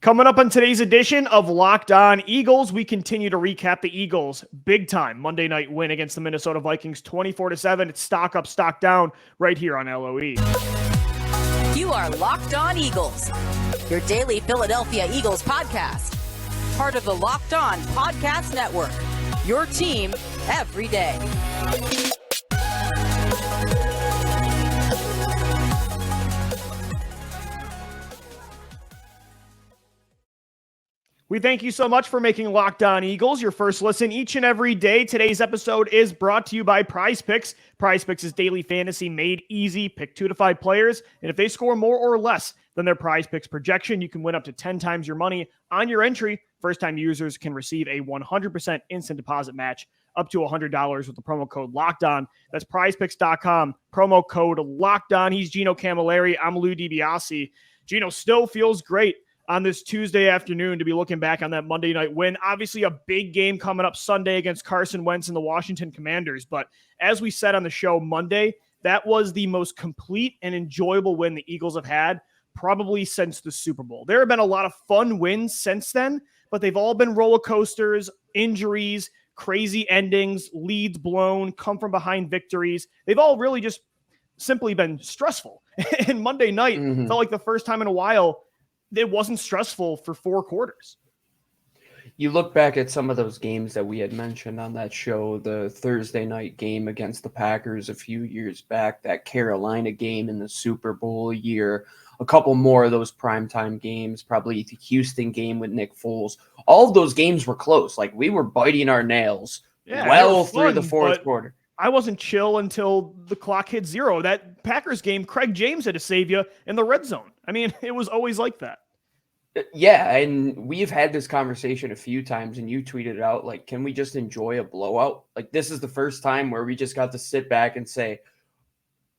Coming up on today's edition of Locked On Eagles, we continue to recap the Eagles' big-time Monday night win against the Minnesota Vikings 24-7. It's stock up, stock down right here on LOE. You are Locked On Eagles, your daily Philadelphia Eagles podcast. Part of the Locked On Podcast Network, your team every day. We thank you so much for making Locked On Eagles your first listen each and every day. Today's episode is brought to you by Prize Picks. Prize Picks is daily fantasy made easy. Pick 2 to 5 players, and if they score more or less than their Prize Picks projection, you can win up to 10 times your money on your entry. First-time users can receive a 100% instant deposit match up to $100 with the promo code LOCKEDON. That's prizepicks.com, promo code LOCKEDON. He's Gino Camilleri. I'm Lou DiBiase. Gino still feels great on this Tuesday afternoon to be looking back on that Monday night win. Obviously a big game coming up Sunday against Carson Wentz and the Washington Commanders. But as we said on the show Monday, that was the most complete and enjoyable win the Eagles have had probably since the Super Bowl. There have been a lot of fun wins since then, but they've all been roller coasters, injuries, crazy endings, leads blown, come from behind victories. They've all really just simply been stressful. And Monday night felt like the first time in a while it wasn't stressful for 4 quarters. You look back at some of those games that we had mentioned on that show, the Thursday night game against the Packers a few years back, that Carolina game in the Super Bowl year, a couple more of those primetime games, probably the Houston game with Nick Foles. All of those games were close. Like, we were biting our nails through the fourth quarter. I wasn't chill until the clock hit 0. That Packers game, Craig James had to save you in the red zone. I mean, it was always like that. Yeah, and we've had this conversation a few times, and you tweeted it out, like, can we just enjoy a blowout? Like, this is the first time where we just got to sit back and say,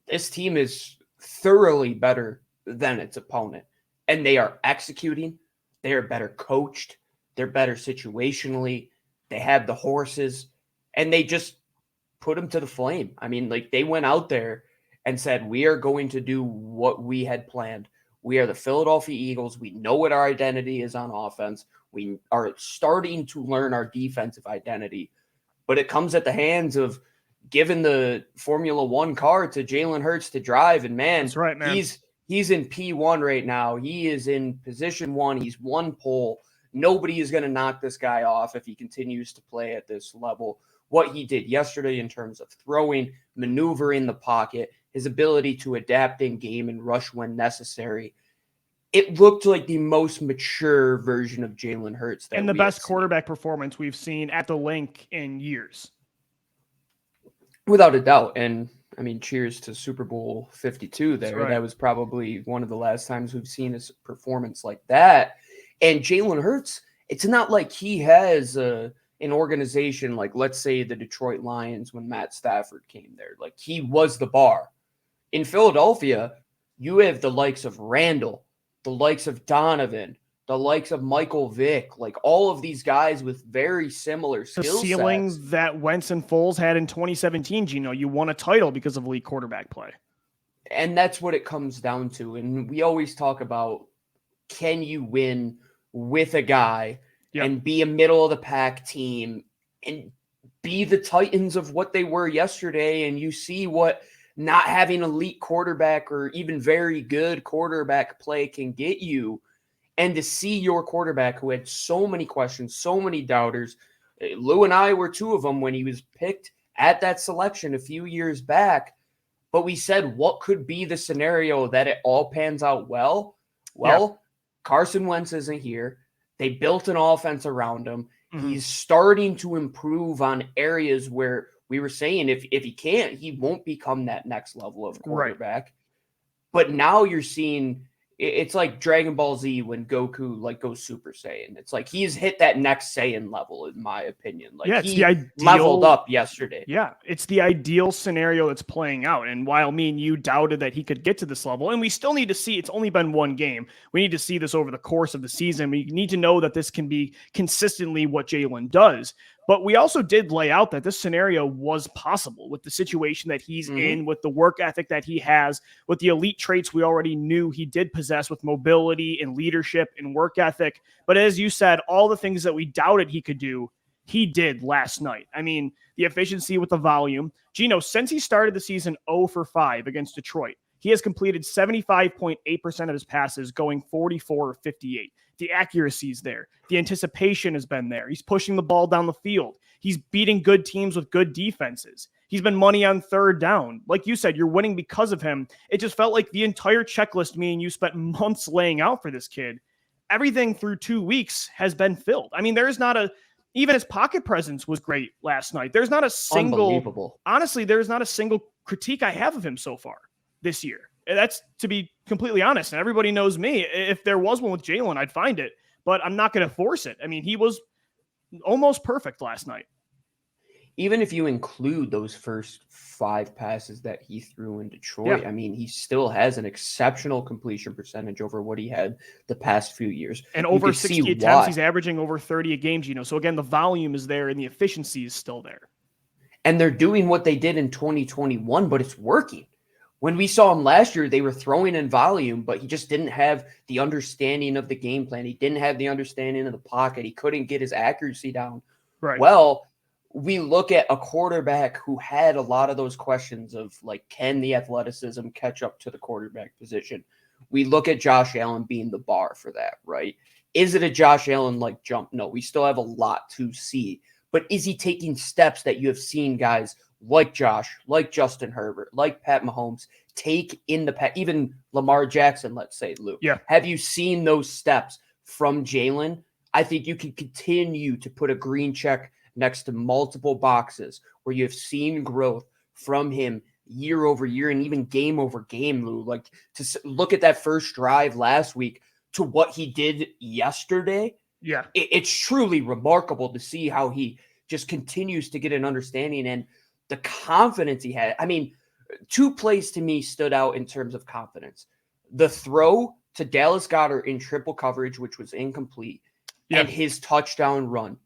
this team is thoroughly better than its opponent. And they are executing. They are better coached. They're better situationally. They have the horses. And they just put them to the flame. I mean, like, they went out there and said, we are going to do what we had planned. We are the Philadelphia Eagles. We know what our identity is on offense. We are starting to learn our defensive identity. But it comes at the hands of giving the Formula One car to Jalen Hurts to drive. And, man, that's right, man. He's in P1 right now. He is in position 1. He's 1 pole. Nobody is going to knock this guy off if he continues to play at this level. What he did yesterday in terms of throwing, maneuvering the pocket, his ability to adapt in game and rush when necessary. It looked like the most mature version of Jalen Hurts. And the best quarterback performance we've seen at the Link in years. Without a doubt. And, I mean, cheers to Super Bowl 52 there. Right. That was probably one of the last times we've seen a performance like that. And Jalen Hurts, it's not like he has an organization like, let's say, the Detroit Lions when Matt Stafford came there. Like, he was the bar. In Philadelphia, you have the likes of Randall, the likes of Donovan, the likes of Michael Vick, like all of these guys with very similar skill sets. The ceilings that Wentz and Foles had in 2017, Gino, you won a title because of elite quarterback play. And that's what it comes down to. And we always talk about, can you win with a guy and be a middle-of-the-pack team and be the Titans of what they were yesterday? And you see what not having elite quarterback or even very good quarterback play can get you. And to see your quarterback who had so many questions, so many doubters, Lou and I were 2 of them when he was picked at that selection a few years back. But we said, what could be the scenario that it all pans out well? Well, Carson Wentz isn't here. They built an offense around him. He's starting to improve on areas where we were saying if he can't, he won't become that next level of quarterback. Right. But now you're seeing it's like Dragon Ball Z when Goku like goes Super Saiyan. It's like he's hit that next Saiyan level, in my opinion. Like it's he leveled up yesterday. Yeah, it's the ideal scenario that's playing out. And while me and you doubted that he could get to this level, and we still need to see, it's only been 1 game. We need to see this over the course of the season. We need to know that this can be consistently what Jalen does. But we also did lay out that this scenario was possible with the situation that he's in, with the work ethic that he has, with the elite traits we already knew he did possess with mobility and leadership and work ethic. But as you said, all the things that we doubted he could do, he did last night. I mean, the efficiency with the volume. Gino, since he started the season 0 for 5 against Detroit, he has completed 75.8% of his passes, going 44 or 58. The accuracy is there. The anticipation has been there. He's pushing the ball down the field. He's beating good teams with good defenses. He's been money on third down. Like you said, you're winning because of him. It just felt like the entire checklist me and you spent months laying out for this kid. Everything through 2 weeks has been filled. I mean, there's not a, even his pocket presence was great last night. There's not a single, honestly, there's not a single critique I have of him so far this year. That's to be completely honest. And everybody knows me. If there was one with Jalen, I'd find it, but I'm not going to force it. I mean, he was almost perfect last night. Even if you include those first 5 passes that he threw in Detroit, I mean, he still has an exceptional completion percentage over what he had the past few years. And over 60 attempts, he's averaging over 30 a game, Gino. So again, the volume is there and the efficiency is still there. And they're doing what they did in 2021, but it's working. When we saw him last year, they were throwing in volume, but he just didn't have the understanding of the game plan. He didn't have the understanding of the pocket. He couldn't get his accuracy down. Right. Well, we look at a quarterback who had a lot of those questions of, like, can the athleticism catch up to the quarterback position? We look at Josh Allen being the bar for that, right? Is it a Josh Allen-like jump? No, we still have a lot to see. But is he taking steps that you have seen guys like Josh, like Justin Herbert, like Pat Mahomes, take in the past, even Lamar Jackson, let's say, Luke? Yeah. Have you seen those steps from Jalen? I think you can continue to put a green check next to multiple boxes where you have seen growth from him year over year and even game over game, Lou. Like, to look at that first drive last week to what he did yesterday. Yeah. It's truly remarkable to see how he just continues to get an understanding and the confidence he had. I mean, 2 plays to me stood out in terms of confidence. The throw to Dallas Goedert in triple coverage, which was incomplete, and his touchdown run.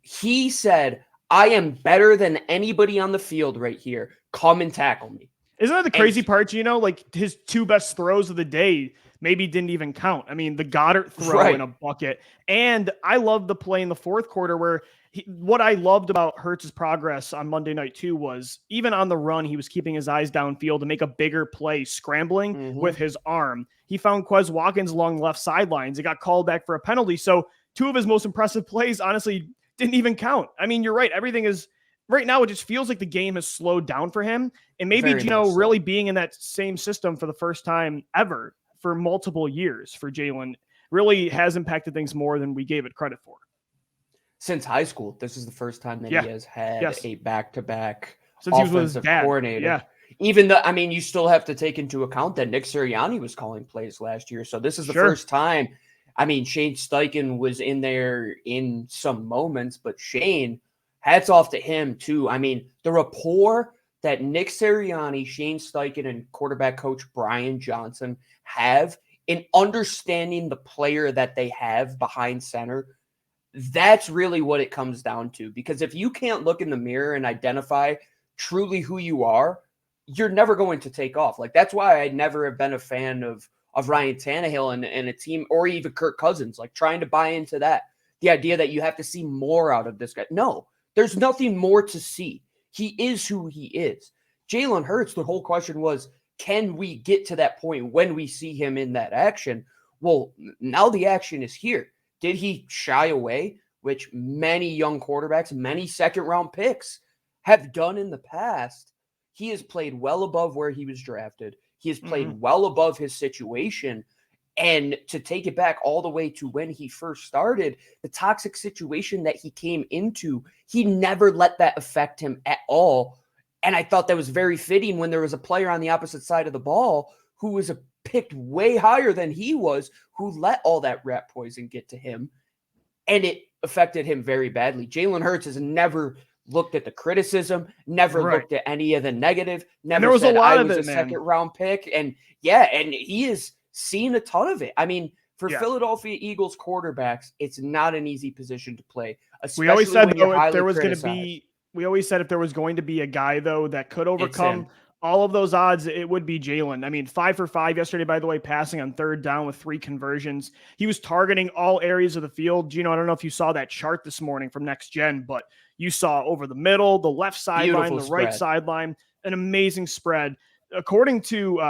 He said, I am better than anybody on the field right here. Come and tackle me. Isn't that the crazy part, Gino? Like, his 2 best throws of the day maybe didn't even count. I mean, the Goddard throw in a bucket. And I love the play in the fourth quarter where what I loved about Hurts' progress on Monday night too was even on the run, he was keeping his eyes downfield to make a bigger play, scrambling with his arm. He found Quez Watkins along the left sidelines. He got called back for a penalty. So 2 of his most impressive plays, honestly, didn't even count. I mean, you're right. Everything is right now. It just feels like the game has slowed down for him. And maybe, Gino, really being in that same system for the first time ever for multiple years for Jalen really has impacted things more than we gave it credit for. Since high school, this is the first time that he has had a back-to-back since offensive he was with his dad. Coordinator. Yeah. Even though, I mean, you still have to take into account that Nick Sirianni was calling plays last year. So this is the first time. I mean, Shane Steichen was in there in some moments, but Shane, hats off to him too. I mean, the rapport that Nick Sirianni, Shane Steichen, and quarterback coach Brian Johnson have in understanding the player that they have behind center, that's really what it comes down to. Because if you can't look in the mirror and identify truly who you are, you're never going to take off. Like, that's why I never have been a fan of Ryan Tannehill and a team, or even Kirk Cousins, like trying to buy into that. The idea that you have to see more out of this guy. No, there's nothing more to see. He is who he is. Jalen Hurts, the whole question was, can we get to that point when we see him in that action? Well, now the action is here. Did he shy away, which many young quarterbacks, many second-round picks have done in the past? He has played well above where he was drafted. He has played well above his situation. And to take it back all the way to when he first started, the toxic situation that he came into, he never let that affect him at all. And I thought that was very fitting when there was a player on the opposite side of the ball who was picked way higher than he was, who let all that rat poison get to him. And it affected him very badly. Jalen Hurts has never looked at the criticism, never looked at any of the negative, never there was said a lot I of was it, a man. second round pick. And yeah, and he has seen a ton of it. I mean, For Philadelphia Eagles quarterbacks, it's not an easy position to play. We always said, when you're though, if there was criticized. going to be, we always said if there was going to be a guy, though, that could overcome all of those odds, it would be Jalen. I mean, 5 for 5 yesterday, by the way, passing on third down with 3 conversions. He was targeting all areas of the field. Gino, I don't know if you saw that chart this morning from Next Gen, but you saw over the middle, the left sideline, the right sideline, an amazing spread. According to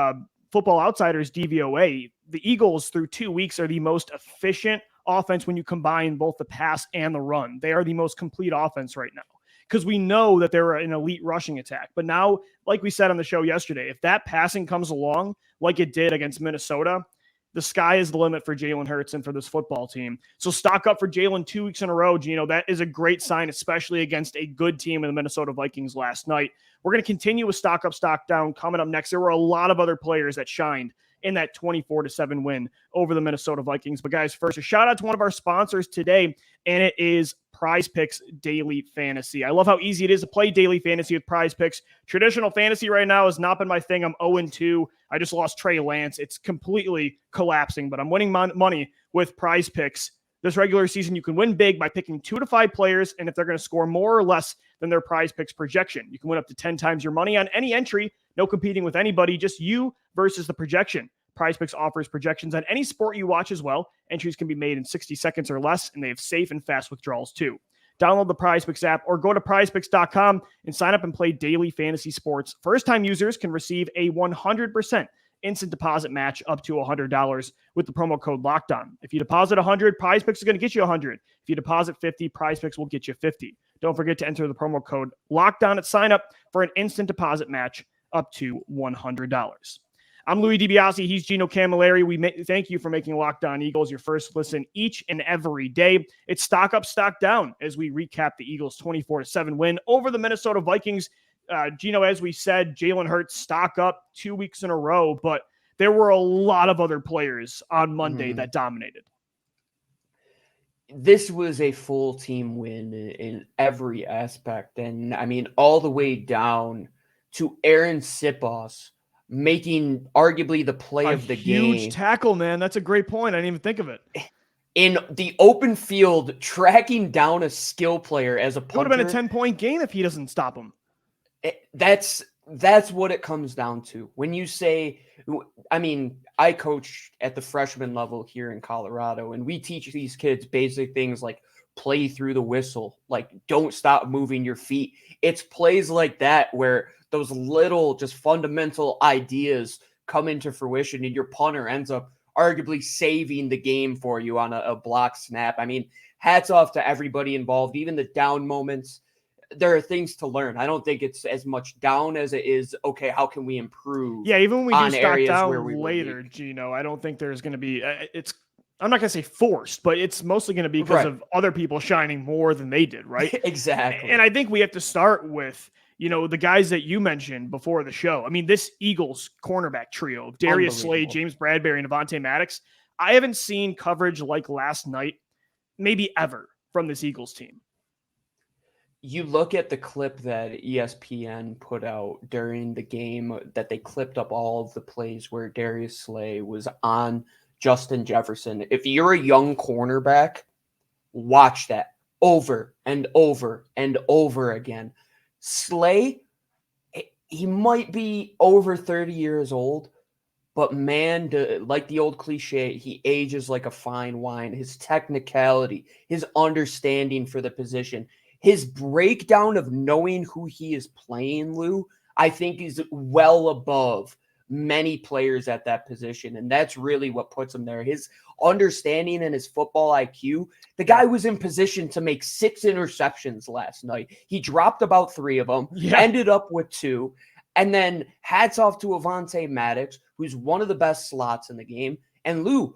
Football Outsiders DVOA, the Eagles through 2 weeks are the most efficient offense when you combine both the pass and the run. They are the most complete offense right now because we know that they're an elite rushing attack. But now, like we said on the show yesterday, if that passing comes along like it did against Minnesota, the sky is the limit for Jalen Hurts and for this football team. So stock up for Jalen 2 weeks in a row, Gino. That is a great sign, especially against a good team in the Minnesota Vikings last night. We're going to continue with stock up, stock down coming up next. There were a lot of other players that shined in that 24-7 win over the Minnesota Vikings. But guys, first, a shout out to one of our sponsors today, and it is Prize Picks Daily Fantasy. I love how easy it is to play Daily Fantasy with Prize Picks. Traditional fantasy right now has not been my thing. I'm 0-2. I just lost Trey Lance. It's completely collapsing, but I'm winning money with Prize Picks. This regular season, you can win big by picking 2 to 5 players, and if they're going to score more or less than their Prize Picks projection, you can win up to 10 times your money on any entry. No competing with anybody, just you versus the projection. Prize Picks offers projections on any sport you watch as well. Entries can be made in 60 seconds or less, and they have safe and fast withdrawals too. Download the Prize Picks app or go to prizepicks.com and sign up and play daily fantasy sports. First-time users can receive a 100% instant deposit match up to $100 with the promo code LOCKEDON. If you deposit $100, Prize Picks is going to get you $100. If you deposit $50, Prize Picks will get you $50. Don't forget to enter the promo code LOCKEDON at sign up for an instant deposit match up to $100. I'm Louis DiBiase. He's Gino Camilleri. We thank you for making Locked On Eagles your first listen each and every day. It's stock up, stock down as we recap the Eagles' 24-7 win over the Minnesota Vikings. Gino, as we said, Jalen Hurts stock up 2 weeks in a row, but there were a lot of other players on Monday that dominated. This was a full team win in every aspect. And I mean, all the way down to Aaron Sipos making arguably the play of the game. Huge tackle, man. That's a great point. I didn't even think of it. In the open field, tracking down a skill player as a punter. It would have been a 10-point game if he doesn't stop him. That's what it comes down to. When you say, I mean, I coach at the freshman level here in Colorado, and we teach these kids basic things like play through the whistle, like don't stop moving your feet. It's plays like that where those little just fundamental ideas come into fruition and your punter ends up arguably saving the game for you on a block snap. I mean, hats off to everybody involved, even the down moments. There are things to learn. I don't think it's as much down as it is, okay, how can we improve? Yeah, even when we do stock down later, Gino, I don't think there's going to be, I'm not going to say forced, but it's mostly going to be because of other people shining more than they did, right? Exactly. And I think we have to start with, the guys that you mentioned before the show. I mean, this Eagles cornerback trio, Darius Slay, James Bradberry, and Avonte Maddox, I haven't seen coverage like last night, maybe ever, from this Eagles team. You look at the clip that ESPN put out during the game that they clipped up all of the plays where Darius Slay was on Justin Jefferson. If you're a young cornerback, watch that over and over and over again. Slay, he might be over 30 years old, but man, like the old cliche, he ages like a fine wine. His technicality, his understanding for the position, his breakdown of knowing who he is playing, Lou, I think is well above many players at that position. And that's really what puts him there. His understanding and his football IQ. The guy was in position to make 6 interceptions last night. He dropped about 3 of them, ended up with 2. And then hats off to Avonte Maddox, who's one of the best slots in the game. And Lou,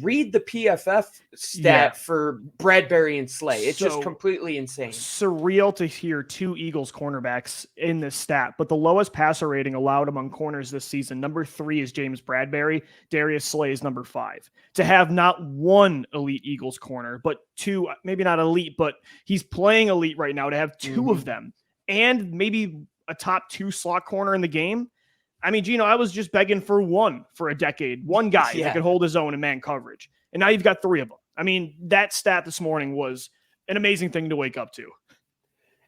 read the PFF stat for Bradberry and Slay. It's just completely insane. Surreal to hear 2 Eagles cornerbacks in this stat, but the lowest passer rating allowed among corners this season, number 3 is James Bradberry. Darius Slay is number 5. To have not one elite Eagles corner, but 2, maybe not elite, but he's playing elite right now, to have 2 of them and maybe a top 2 slot corner in the game. I mean, Gino, I was just begging for a decade, one guy that could hold his own in man coverage. And now you've got 3 of them. I mean, that stat this morning was an amazing thing to wake up to.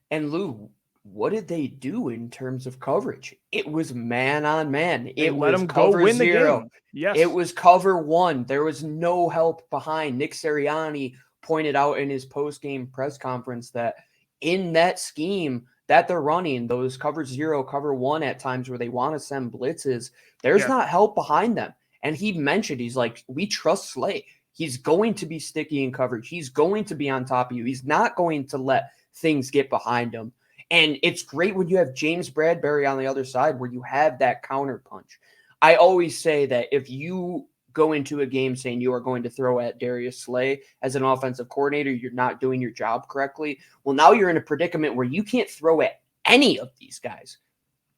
And Lou, what did they do in terms of coverage? It was man on man. It let was them go cover win 0. the game. Yes. It was cover 1. There was no help behind. Nick Sirianni pointed out in his post-game press conference that in that scheme that they're running, those cover 0, cover 1 at times where they want to send blitzes, there's not help behind them. And he mentioned, he's like, we trust Slay. He's going to be sticky in coverage. He's going to be on top of you. He's not going to let things get behind him. And it's great when you have James Bradberry on the other side where you have that counter punch. I always say that if you go into a game saying you are going to throw at Darius Slay as an offensive coordinator, you're not doing your job correctly. Well, now you're in a predicament where you can't throw at any of these guys.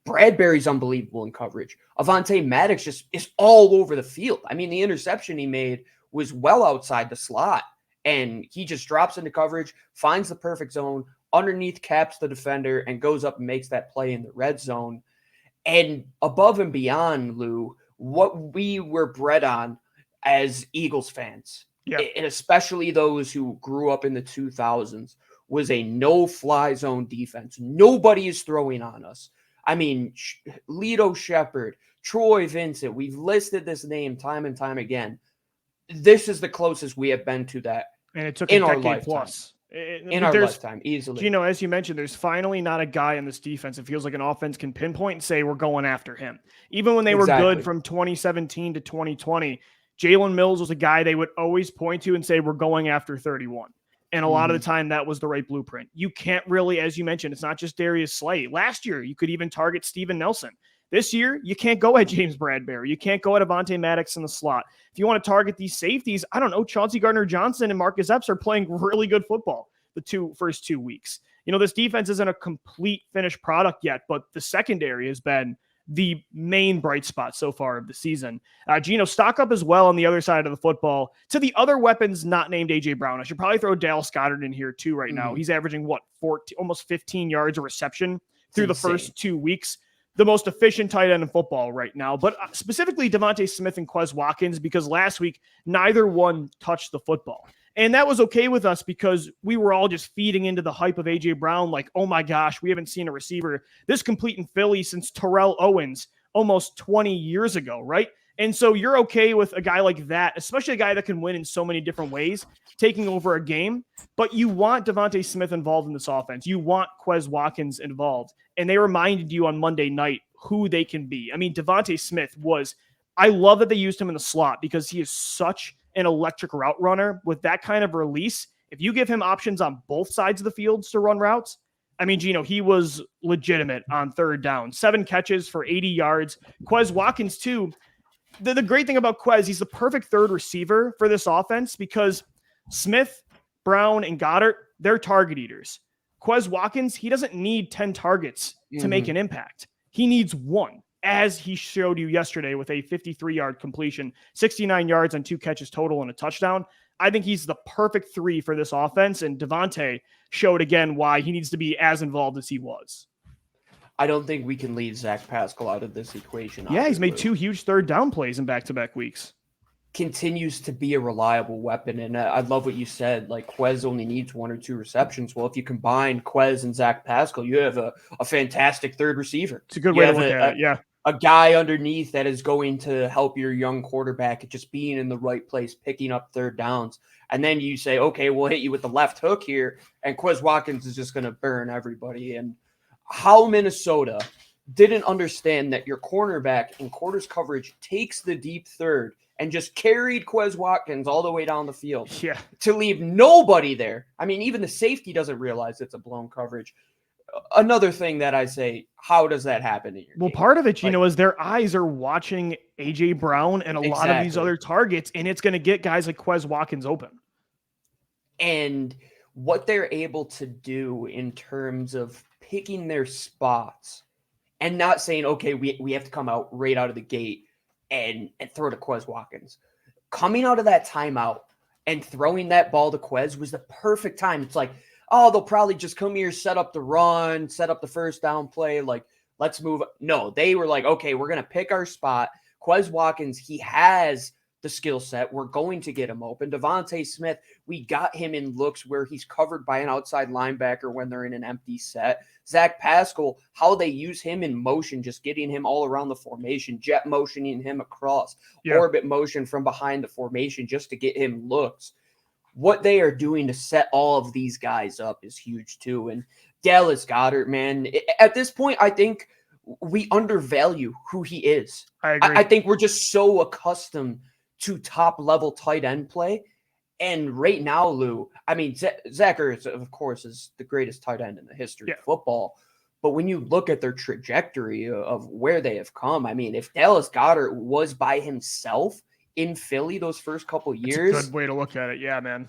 Bradberry's unbelievable in coverage. Avonte Maddox just is all over the field. I mean, the interception he made was well outside the slot, and he just drops into coverage, finds the perfect zone, underneath caps the defender, and goes up and makes that play in the red zone. And above and beyond, Lou, what we were bred on as Eagles fans, and especially those who grew up in the 2000s, was a no-fly zone defense. Nobody is throwing on us. I mean, Lito Shepherd, Troy Vincent, we've listed this name time and time again. This is the closest we have been to that. And it took a decade plus. In our lifetime, easily. Gino, as you mentioned, there's finally not a guy in this defense. It feels like an offense can pinpoint and say, we're going after him. Even when they were good from 2017 to 2020, Jalen Mills was a guy they would always point to and say, we're going after 31. And a lot of the time that was the right blueprint. You can't really, as you mentioned, it's not just Darius Slay. Last year, you could even target Steven Nelson. This year, you can't go at James Bradberry. You can't go at Avonte Maddox in the slot. If you want to target these safeties, I don't know, Chauncey Gardner-Johnson and Marcus Epps are playing really good football the first 2 weeks. You know, this defense isn't a complete finished product yet, but the secondary has been the main bright spot so far of the season. Gino, stock up as well on the other side of the football to the other weapons not named A.J. Brown. I should probably throw Dallas Goedert in here too right now. He's averaging, 14, almost 15 yards of reception through the first 2 weeks. The most efficient tight end in football right now, but specifically DeVonta Smith and Quez Watkins, because last week, neither one touched the football. And that was okay with us because we were all just feeding into the hype of A.J. Brown, like, oh my gosh, we haven't seen a receiver this complete in Philly since Terrell Owens almost 20 years ago, right? And so you're okay with a guy like that, especially a guy that can win in so many different ways, taking over a game. But you want DeVonta Smith involved in this offense. You want Quez Watkins involved. And they reminded you on Monday night who they can be. I mean, DeVonta Smith I love that they used him in the slot because he is such an electric route runner with that kind of release. If you give him options on both sides of the fields to run routes, I mean, Gino, he was legitimate on third down. 7 catches for 80 yards. Quez Watkins, too. The great thing about Quez, he's the perfect third receiver for this offense because Smith, Brown, and Goddard, they're target eaters. Quez Watkins, he doesn't need 10 targets to make an impact. He needs 1, as he showed you yesterday with a 53-yard completion, 69 yards on 2 catches total and a touchdown. I think he's the perfect 3 for this offense, and DeVonta showed again why he needs to be as involved as he was. I don't think we can leave Zach Pascal out of this equation. Yeah, he's made 2 huge third down plays in back-to-back weeks. Continues to be a reliable weapon, and I love what you said. Like, Quez only needs 1 or 2 receptions. Well, if you combine Quez and Zach Pascal, you have a fantastic third receiver. It's a good way to look at it, yeah. A guy underneath that is going to help your young quarterback at just being in the right place, picking up third downs. And then you say, okay, we'll hit you with the left hook here, and Quez Watkins is just going to burn everybody. And how Minnesota didn't understand that your cornerback in quarters coverage takes the deep third and just carried Quez Watkins all the way down the field to leave nobody there. I mean, even the safety doesn't realize it's a blown coverage. Another thing that I say, how does that happen in your game? Part of it, is their eyes are watching A.J. Brown and a lot of these other targets, and it's going to get guys like Quez Watkins open. And what they're able to do in terms of picking their spots and not saying, okay, we have to come out right out of the gate and throw to Quez Watkins. Coming out of that timeout and throwing that ball to Quez was the perfect time. It's like, oh, they'll probably just come here, set up the run, set up the first down play. Like, let's move. No, they were like, okay, we're going to pick our spot. Quez Watkins, he has the skill set. We're going to get him open. DeVonta Smith, we got him in looks where he's covered by an outside linebacker when they're in an empty set. Zach Pascal, how they use him in motion, just getting him all around the formation, jet motioning him across, orbit motion from behind the formation just to get him looks. What they are doing to set all of these guys up is huge too. And Dallas Goedert, man, at this point, I think we undervalue who he is. I agree. I think we're just so accustomed to top-level tight end play. And right now, Lou, I mean, Zach Ertz, of course, is the greatest tight end in the history of football. But when you look at their trajectory of where they have come, I mean, if Dallas Goedert was by himself in Philly those first couple years. That's a good way to look at it. Yeah, man.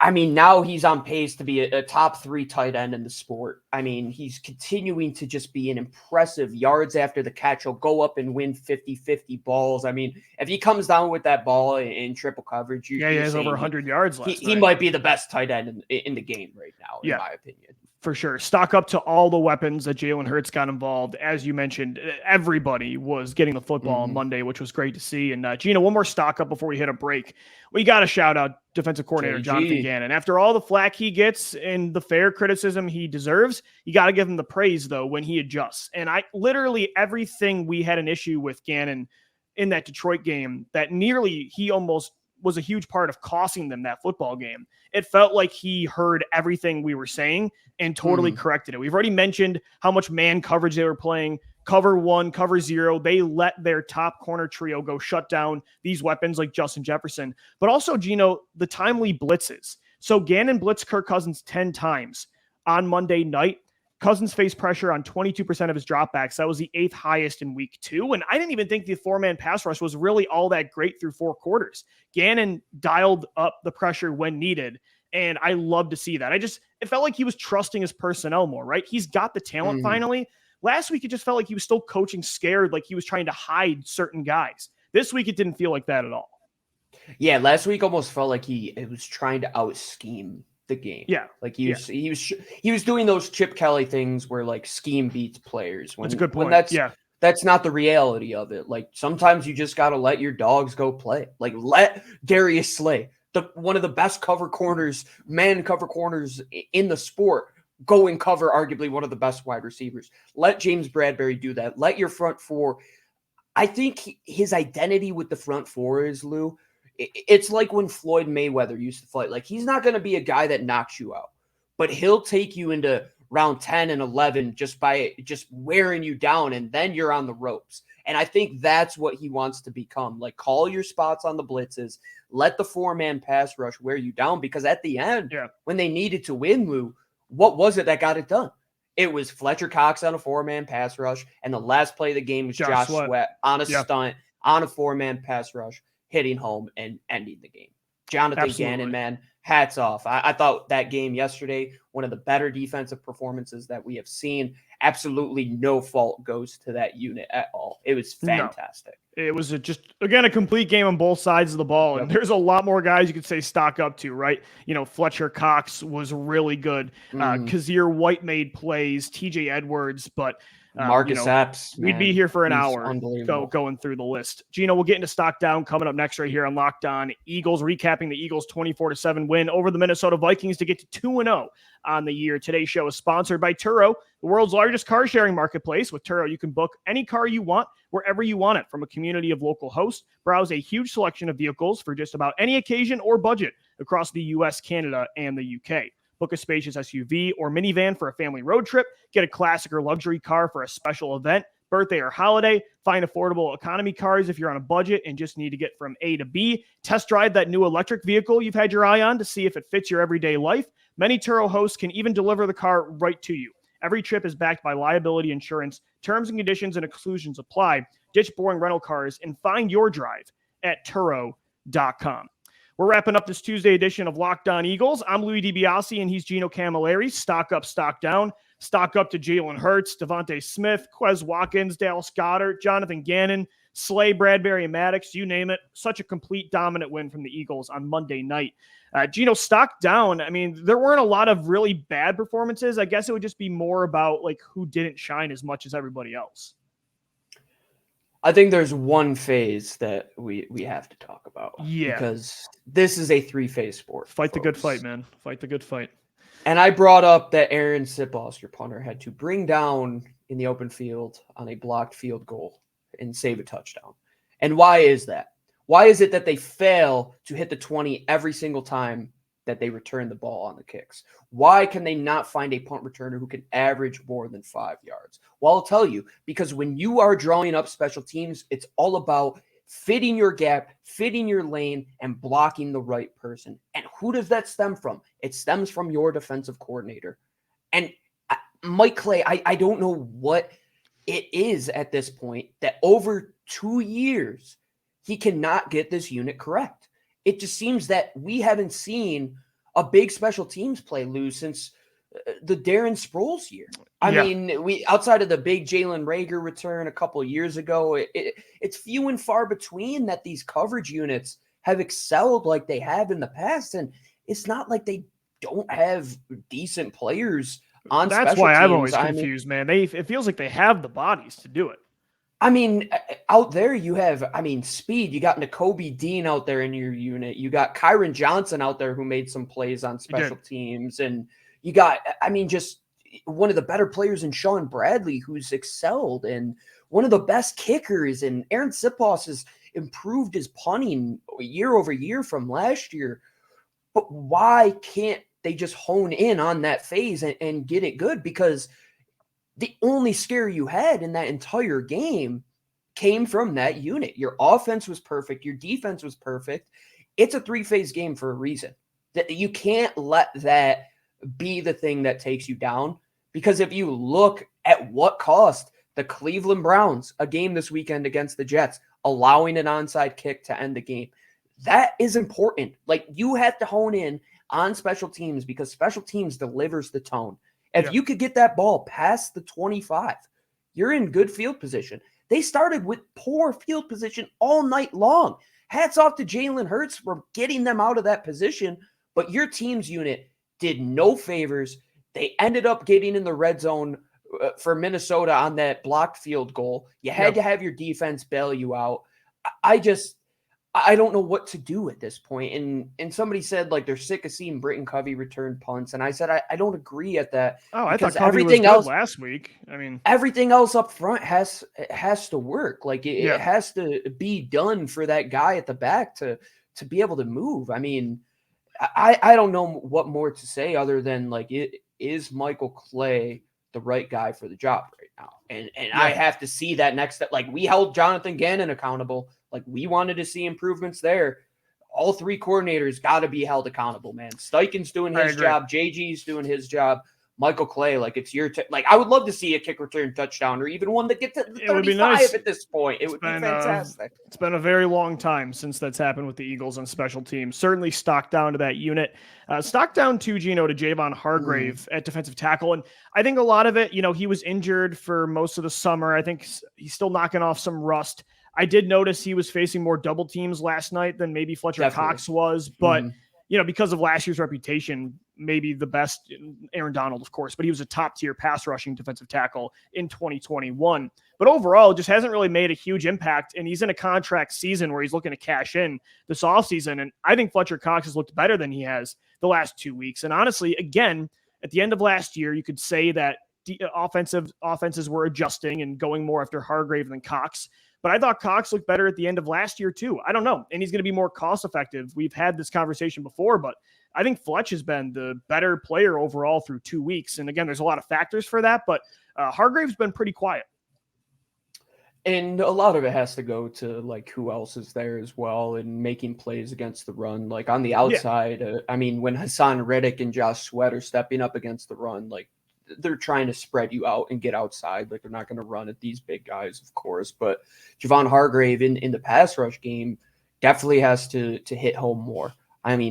I mean, now he's on pace to be a top 3 tight end in the sport. I mean, he's continuing to just be an impressive yards after the catch. He'll go up and win 50-50 balls. I mean, if he comes down with that ball in triple coverage, he has over 100 yards last he might be the best tight end in the game right now, in my opinion. For sure. Stock up to all the weapons that Jalen Hurts got involved. As you mentioned, everybody was getting the football on Monday, which was great to see. And Gino, one more stock up before we hit a break. We got to shout out defensive coordinator Jonathan Gannon. After all the flack he gets and the fair criticism he deserves, you got to give him the praise, though, when he adjusts. And literally everything we had an issue with Gannon in that Detroit game, that nearly he almost was a huge part of costing them that football game. It felt like he heard everything we were saying and totally corrected it. We've already mentioned how much man coverage they were playing, cover 1, cover 0. They let their top corner trio go shut down these weapons like Justin Jefferson, but also, Gino, the timely blitzes. So Gannon blitzed Kirk Cousins 10 times on Monday night. Cousins faced pressure on 22% of his dropbacks. That was the 8th highest in week 2. And I didn't even think the 4-man pass rush was really all that great through 4 quarters. Gannon dialed up the pressure when needed. And I love to see that. It felt like he was trusting his personnel more, right? He's got the talent finally. Last week, it just felt like he was still coaching scared, like he was trying to hide certain guys. This week, it didn't feel like that at all. Yeah, last week almost felt like he was trying to out-scheme the game. Yeah. Like he was doing those Chip Kelly things where like scheme beats players. That's a good point. That's not the reality of it. Like sometimes you just got to let your dogs go play. Like let Darius Slay, one of the best man cover corners in the sport, go and cover arguably one of the best wide receivers. Let James Bradberry do that. Let your front 4. I think his identity with the front 4 is, Lou, it's like when Floyd Mayweather used to fight. Like, he's not going to be a guy that knocks you out, but he'll take you into round 10 and 11 just by wearing you down, and then you're on the ropes. And I think that's what he wants to become. Like, call your spots on the blitzes. Let the 4-man pass rush wear you down, because at the end, when they needed to win, Lou, what was it that got it done? It was Fletcher Cox on a 4-man pass rush, and the last play of the game was Josh Sweat on a stunt on a 4-man pass rush, hitting home and ending the game. Jonathan Gannon, man, hats off. I thought that game yesterday, one of the better defensive performances that we have seen. Absolutely no fault goes to that unit at all. It was fantastic. No. It was a complete game on both sides of the ball. And there's a lot more guys you could say stock up to, right? Fletcher Cox was really good. Kazir White made plays, TJ Edwards, but Marcus Epps. We'd be here for an hour going through the list. Gino, we'll get into stock down coming up next right here on Locked On Eagles, recapping the Eagles' 24-7 win over the Minnesota Vikings to get to 2-0 on the year. Today's show is sponsored by Turo, the world's largest car-sharing marketplace. With Turo, you can book any car you want, wherever you want it, from a community of local hosts. Browse a huge selection of vehicles for just about any occasion or budget across the U.S., Canada, and the U.K. Book a spacious SUV or minivan for a family road trip. Get a classic or luxury car for a special event, birthday, or holiday. Find affordable economy cars if you're on a budget and just need to get from A to B. Test drive that new electric vehicle you've had your eye on to see if it fits your everyday life. Many Turo hosts can even deliver the car right to you. Every trip is backed by liability insurance. Terms and conditions and exclusions apply. Ditch boring rental cars and find your drive at Turo.com. We're wrapping up this Tuesday edition of Locked On Eagles. I'm Louis DiBiase, and he's Gino Camilleri. Stock up, stock down. Stock up to Jalen Hurts, DeVonta Smith, Quez Watkins, Dallas Goedert, Jonathan Gannon, Slay, Bradberry, and Maddox, you name it. Such a complete dominant win from the Eagles on Monday night. Gino, stock down. I mean, there weren't a lot of really bad performances. I guess it would just be more about like who didn't shine as much as everybody else. I think there's one phase that we have to talk about. Yeah. Because this is a 3-phase sport. Fight the good fight, man. Fight the good fight. And I brought up that Aaron Sipos, your punter, had to bring down in the open field on a blocked field goal and save a touchdown. And why is that? Why is it that they fail to hit the 20 every single time that they return the ball on the kicks? Why can they not find a punt returner who can average more than 5 yards? Well, I'll tell you, because when you are drawing up special teams, it's all about fitting your gap, fitting your lane, and blocking the right person. And who does that stem from? It stems from your defensive coordinator. And Mike Clay, I don't know what it is at this point that over 2 years, he cannot get this unit correct. It just seems that we haven't seen a big special teams play, Lou, since the Darren Sproles year. I mean, we outside of the big Jalen Reagor return a couple of years ago, it's few and far between that these coverage units have excelled like they have in the past. And it's not like they don't have decent players on special teams. That's why I'm always confused, man. It feels like they have the bodies to do it. I mean, out there you have, speed. You got Nakobe Dean out there in your unit. You got Kyron Johnson out there who made some plays on special teams. And you got, just one of the better players in Sean Bradley who's excelled, and one of the best kickers. And Aaron Sipos has improved his punting year over year from last year. But why can't they just hone in on that phase and get it good? Because the only scare you had in that entire game came from that unit. Your offense was perfect. Your defense was perfect. It's a 3-phase game for a reason. That you can't let that be the thing that takes you down. Because if you look at what cost the Cleveland Browns a game this weekend against the Jets, allowing an onside kick to end the game, that is important. Like, you have to hone in on special teams because special teams delivers the tone. If you could get that ball past the 25, you're in good field position. They started with poor field position all night long. Hats off to Jalen Hurts for getting them out of that position, but your team's unit did no favors. They ended up getting in the red zone for Minnesota on that blocked field goal. You had to have your defense bail you out. I don't know what to do at this point. And somebody said, like, they're sick of seeing Britton Covey return punts. And I said, I don't agree at that. Oh, I thought Covey was good last week. Everything else up front has to work. Like, it has to be done for that guy at the back to be able to move. I don't know what more to say other than, like, is Michael Clay the right guy for the job right now? And I have to see that next step. Like, we held Jonathan Gannon accountable. Like, we wanted to see improvements there. All 3 coordinators got to be held accountable, man. Steichen's doing his job. JG's doing his job. Michael Clay, like, it's your like, I would love to see a kick return touchdown or even one that gets to 35 at this point. It would be fantastic. It's been a very long time since that's happened with the Eagles on special teams. Certainly stock down to that unit. Stock down to Javon Hargrave at defensive tackle. And I think a lot of it, he was injured for most of the summer. I think he's still knocking off some rust. I did notice he was facing more double teams last night than maybe Fletcher Cox was, but because of last year's reputation, maybe the best, Aaron Donald, of course, but he was a top tier pass rushing defensive tackle in 2021. But overall, just hasn't really made a huge impact. And he's in a contract season where he's looking to cash in this offseason. And I think Fletcher Cox has looked better than he has the last 2 weeks. And honestly, again, at the end of last year, you could say that offenses were adjusting and going more after Hargrave than Cox. But I thought Cox looked better at the end of last year too. I don't know. And he's going to be more cost effective. We've had this conversation before, but I think Fletch has been the better player overall through 2 weeks. And again, there's a lot of factors for that, but Hargrave's been pretty quiet. And a lot of it has to go to, like, who else is there as well and making plays against the run. Like, on the outside, when Hassan Reddick and Josh Sweat are stepping up against the run, like, they're trying to spread you out and get outside. Like, they're not going to run at these big guys, of course. But Javon Hargrave in the pass rush game definitely has to hit home more.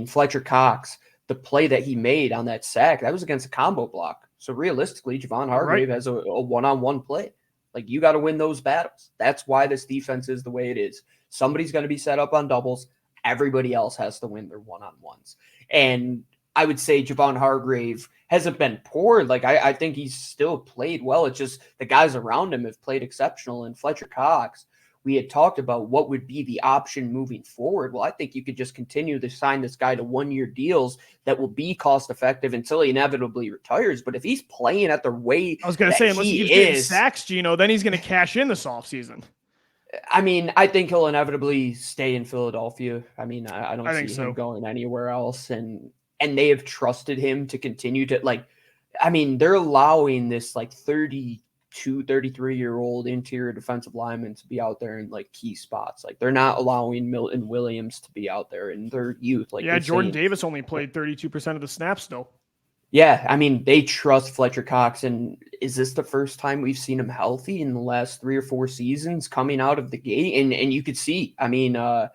Fletcher Cox, the play that he made on that sack, that was against a combo block. So realistically, Javon Hargrave has a one-on-one play. Like, you got to win those battles. That's why this defense is the way it is. Somebody's going to be set up on doubles. Everybody else has to win their one-on-ones. And I would say Javon Hargrave hasn't been poor. Like, I think he's still played well. It's just the guys around him have played exceptional. And Fletcher Cox, we had talked about what would be the option moving forward. Well, I think you could just continue to sign this guy to 1-year deals that will be cost effective until he inevitably retires. But if he's playing at the rate I was going to say, unless he keeps getting sacks, Gino, then he's going to cash in this offseason. I mean, I think he'll inevitably stay in Philadelphia. I mean, I don't see him going anywhere else. And they have trusted him to continue to, like, I mean, they're allowing this like 33-year-old interior defensive lineman to be out there in like key spots. Like, they're not allowing Milton Williams to be out there in their youth. Like, yeah, Jordan Davis only played 32% of the snaps still. Yeah, I mean, they trust Fletcher Cox, and is this the first time we've seen him healthy in the last 3 or 4 seasons coming out of the gate? And you could see, I mean, I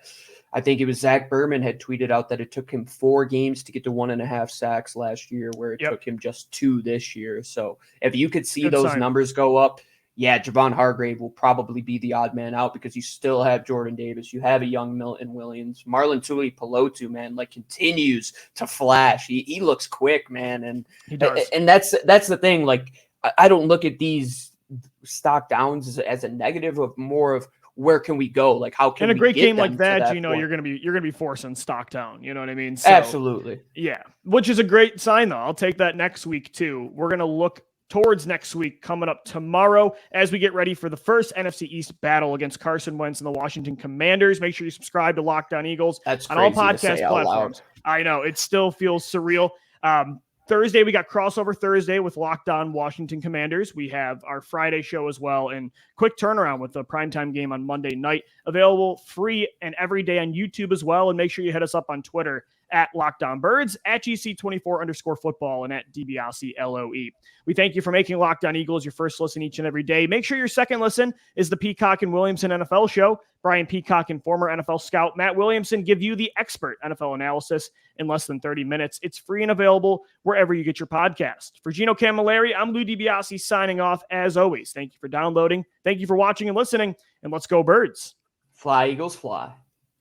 think it was Zach Berman had tweeted out that it took him 4 games to get to 1.5 sacks last year, where it took him just 2 this year. So if you could see those numbers go up, yeah, Javon Hargrave will probably be the odd man out because you still have Jordan Davis. You have a young Milton Williams. Marlon Tuipulotu, man, like, continues to flash. He looks quick, man. And he does. And that's the thing. Like, I don't look at these stock downs as a negative, of more of where can we go? Like, how can in a great game like that, point? you're gonna be forcing stock down. You know what I mean? So, absolutely. Yeah, which is a great sign, though. I'll take that next week too. We're gonna look towards next week coming up tomorrow as we get ready for the first NFC East battle against Carson Wentz and the Washington Commanders. Make sure you subscribe to Locked On Eagles on all podcast platforms. I know, it still feels surreal. Thursday, we got crossover Thursday with Locked On Washington Commanders. We have our Friday show as well, and quick turnaround with the primetime game on Monday night. Available free and every day on YouTube as well. And make sure you hit us up on Twitter at Locked On Birds, at GC24_football, and at DiBiase LOE. We thank you for making Locked On Eagles your first listen each and every day. Make sure your second listen is the Peacock and Williamson NFL show. Brian Peacock and former NFL scout Matt Williamson give you the expert NFL analysis in less than 30 minutes. It's free and available wherever you get your podcast. For Gino Camilleri, I'm Lou DiBiase signing off as always. Thank you for downloading. Thank you for watching and listening, and let's go Birds. Fly, Eagles, fly.